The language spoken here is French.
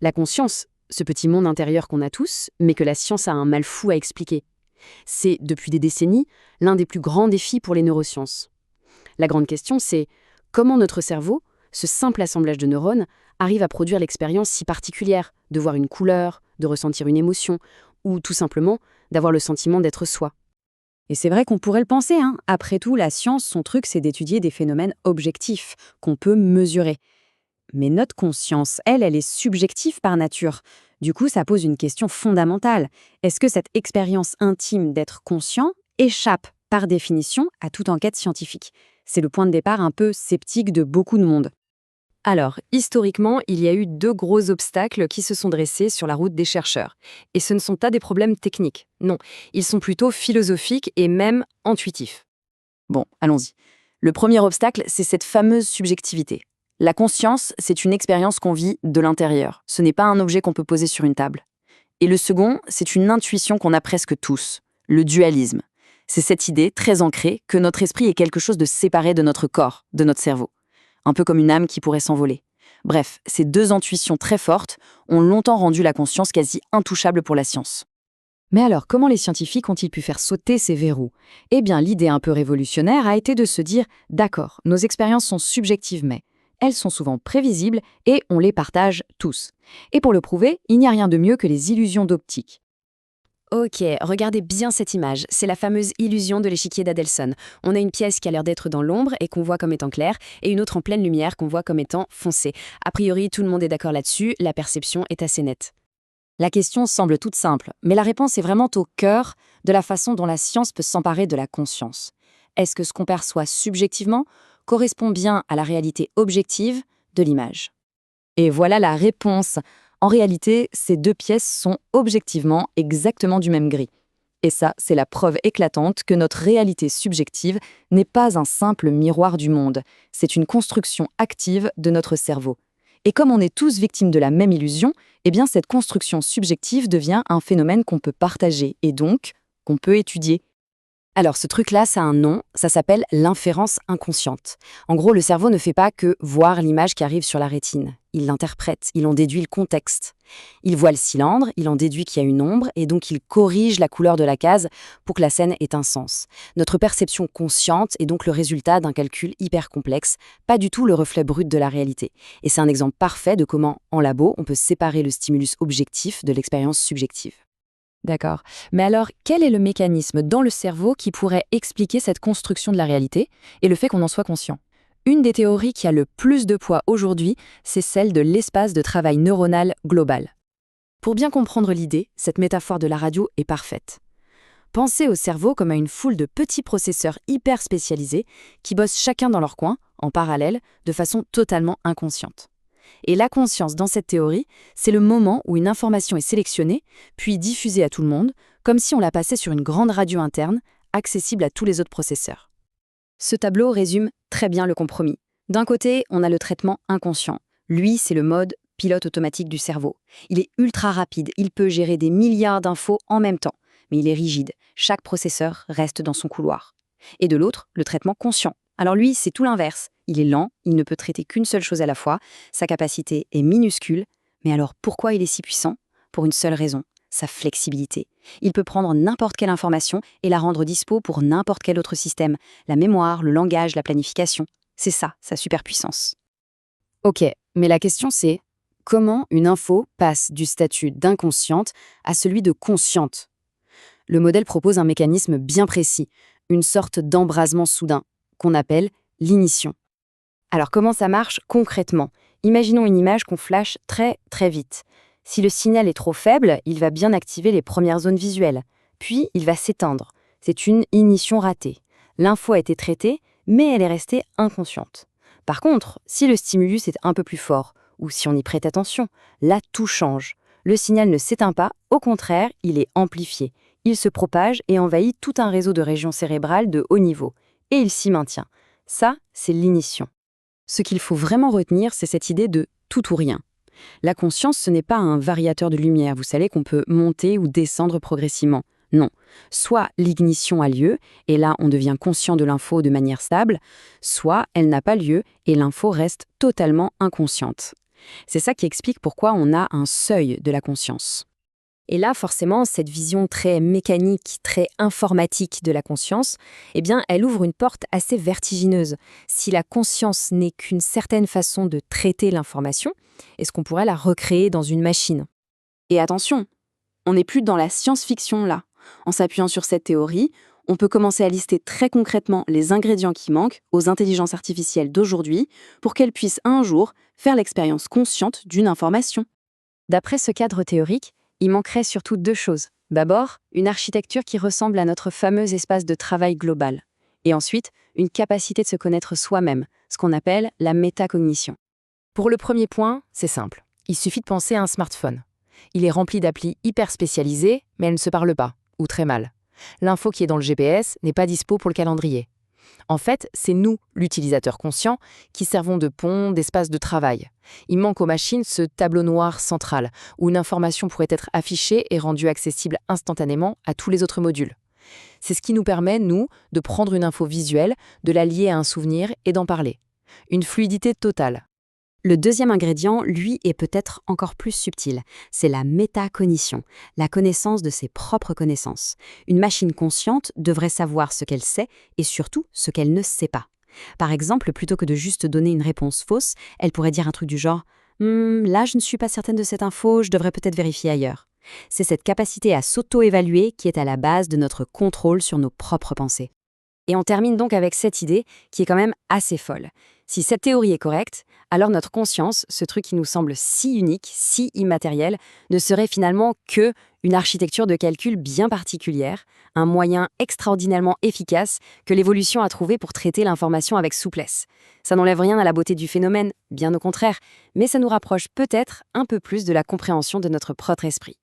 La conscience, ce petit monde intérieur qu'on a tous, mais que la science a un mal fou à expliquer. C'est, depuis des décennies, l'un des plus grands défis pour les neurosciences. La grande question, c'est comment notre cerveau, ce simple assemblage de neurones, arrive à produire l'expérience si particulière de voir une couleur, de ressentir une émotion, ou tout simplement d'avoir le sentiment d'être soi. Et c'est vrai qu'on pourrait le penser, hein. Après tout, la science, son truc, c'est d'étudier des phénomènes objectifs, qu'on peut mesurer. Mais notre conscience, elle est subjective par nature. Du coup, ça pose une question fondamentale. Est-ce que cette expérience intime d'être conscient échappe, par définition, à toute enquête scientifique? C'est le point de départ un peu sceptique de beaucoup de monde. Alors, historiquement, il y a eu 2 gros obstacles qui se sont dressés sur la route des chercheurs. Et ce ne sont pas des problèmes techniques, non. Ils sont plutôt philosophiques et même intuitifs. Bon, allons-y. Le premier obstacle, c'est cette fameuse subjectivité. La conscience, c'est une expérience qu'on vit de l'intérieur. Ce n'est pas un objet qu'on peut poser sur une table. Et le second, c'est une intuition qu'on a presque tous, le dualisme. C'est cette idée, très ancrée, que notre esprit est quelque chose de séparé de notre corps, de notre cerveau. Un peu comme une âme qui pourrait s'envoler. Bref, ces 2 intuitions très fortes ont longtemps rendu la conscience quasi intouchable pour la science. Mais alors, comment les scientifiques ont-ils pu faire sauter ces verrous? Eh bien, l'idée un peu révolutionnaire a été de se dire « D'accord, nos expériences sont subjectives, mais elles sont souvent prévisibles et on les partage tous. » Et pour le prouver, il n'y a rien de mieux que les illusions d'optique. Ok, regardez bien cette image, c'est la fameuse illusion de l'échiquier d'Adelson. On a une pièce qui a l'air d'être dans l'ombre et qu'on voit comme étant claire, et une autre en pleine lumière qu'on voit comme étant foncée. A priori, tout le monde est d'accord là-dessus, la perception est assez nette. La question semble toute simple, mais la réponse est vraiment au cœur de la façon dont la science peut s'emparer de la conscience. Est-ce que ce qu'on perçoit subjectivement correspond bien à la réalité objective de l'image? Et voilà la réponse. En réalité, ces 2 pièces sont objectivement exactement du même gris. Et ça, c'est la preuve éclatante que notre réalité subjective n'est pas un simple miroir du monde, c'est une construction active de notre cerveau. Et comme on est tous victimes de la même illusion, eh bien cette construction subjective devient un phénomène qu'on peut partager et donc qu'on peut étudier. Alors ce truc-là, ça a un nom, ça s'appelle l'inférence inconsciente. En gros, le cerveau ne fait pas que voir l'image qui arrive sur la rétine. Il l'interprète, il en déduit le contexte. Il voit le cylindre, il en déduit qu'il y a une ombre, et donc il corrige la couleur de la case pour que la scène ait un sens. Notre perception consciente est donc le résultat d'un calcul hyper complexe, pas du tout le reflet brut de la réalité. Et c'est un exemple parfait de comment, en labo, on peut séparer le stimulus objectif de l'expérience subjective. D'accord. Mais alors, quel est le mécanisme dans le cerveau qui pourrait expliquer cette construction de la réalité et le fait qu'on en soit conscient? Une des théories qui a le plus de poids aujourd'hui, c'est celle de l'espace de travail neuronal global. Pour bien comprendre l'idée, cette métaphore de la radio est parfaite. Pensez au cerveau comme à une foule de petits processeurs hyper spécialisés qui bossent chacun dans leur coin, en parallèle, de façon totalement inconsciente. Et la conscience dans cette théorie, c'est le moment où une information est sélectionnée, puis diffusée à tout le monde, comme si on la passait sur une grande radio interne, accessible à tous les autres processeurs. Ce tableau résume très bien le compromis. D'un côté, on a le traitement inconscient. Lui, c'est le mode pilote automatique du cerveau. Il est ultra rapide, il peut gérer des milliards d'infos en même temps, mais il est rigide. Chaque processeur reste dans son couloir. Et de l'autre, le traitement conscient. Alors lui, c'est tout l'inverse. Il est lent, il ne peut traiter qu'une seule chose à la fois, sa capacité est minuscule, mais alors pourquoi il est si puissant? Pour une seule raison, sa flexibilité. Il peut prendre n'importe quelle information et la rendre dispo pour n'importe quel autre système, la mémoire, le langage, la planification. C'est ça, sa superpuissance. Ok, mais la question c'est, comment une info passe du statut d'inconsciente à celui de consciente? Le modèle propose un mécanisme bien précis, une sorte d'embrasement soudain, qu'on appelle l'ignition. Alors comment ça marche concrètement? Imaginons une image qu'on flash très très vite. Si le signal est trop faible, il va bien activer les premières zones visuelles. Puis il va s'éteindre. C'est une ignition ratée. L'info a été traitée, mais elle est restée inconsciente. Par contre, si le stimulus est un peu plus fort, ou si on y prête attention, là tout change. Le signal ne s'éteint pas, au contraire, il est amplifié. Il se propage et envahit tout un réseau de régions cérébrales de haut niveau. Et il s'y maintient. Ça, c'est l'ignition. Ce qu'il faut vraiment retenir, c'est cette idée de tout ou rien. La conscience, ce n'est pas un variateur de lumière, vous savez qu'on peut monter ou descendre progressivement. Non. Soit l'ignition a lieu, et là on devient conscient de l'info de manière stable, soit elle n'a pas lieu, et l'info reste totalement inconsciente. C'est ça qui explique pourquoi on a un seuil de la conscience. Et là, forcément, cette vision très mécanique, très informatique de la conscience, eh bien, elle ouvre une porte assez vertigineuse. Si la conscience n'est qu'une certaine façon de traiter l'information, est-ce qu'on pourrait la recréer dans une machine? Et attention, on n'est plus dans la science-fiction là. En s'appuyant sur cette théorie, on peut commencer à lister très concrètement les ingrédients qui manquent aux intelligences artificielles d'aujourd'hui pour qu'elles puissent un jour faire l'expérience consciente d'une information. D'après ce cadre théorique, il manquerait surtout 2 choses. D'abord, une architecture qui ressemble à notre fameux espace de travail global. Et ensuite, une capacité de se connaître soi-même, ce qu'on appelle la métacognition. Pour le premier point, c'est simple. Il suffit de penser à un smartphone. Il est rempli d'applis hyper spécialisées, mais elles ne se parlent pas, ou très mal. L'info qui est dans le GPS n'est pas dispo pour le calendrier. En fait, c'est nous, l'utilisateur conscient, qui servons de pont, d'espace de travail. Il manque aux machines ce tableau noir central, où une information pourrait être affichée et rendue accessible instantanément à tous les autres modules. C'est ce qui nous permet, nous, de prendre une info visuelle, de la lier à un souvenir et d'en parler. Une fluidité totale. Le deuxième ingrédient, lui, est peut-être encore plus subtil. C'est la métacognition, la connaissance de ses propres connaissances. Une machine consciente devrait savoir ce qu'elle sait et surtout ce qu'elle ne sait pas. Par exemple, plutôt que de juste donner une réponse fausse, elle pourrait dire un truc du genre « Là, je ne suis pas certaine de cette info, je devrais peut-être vérifier ailleurs ». C'est cette capacité à s'auto-évaluer qui est à la base de notre contrôle sur nos propres pensées. Et on termine donc avec cette idée qui est quand même assez folle. Si cette théorie est correcte, alors notre conscience, ce truc qui nous semble si unique, si immatériel, ne serait finalement que une architecture de calcul bien particulière, un moyen extraordinairement efficace que l'évolution a trouvé pour traiter l'information avec souplesse. Ça n'enlève rien à la beauté du phénomène, bien au contraire, mais ça nous rapproche peut-être un peu plus de la compréhension de notre propre esprit.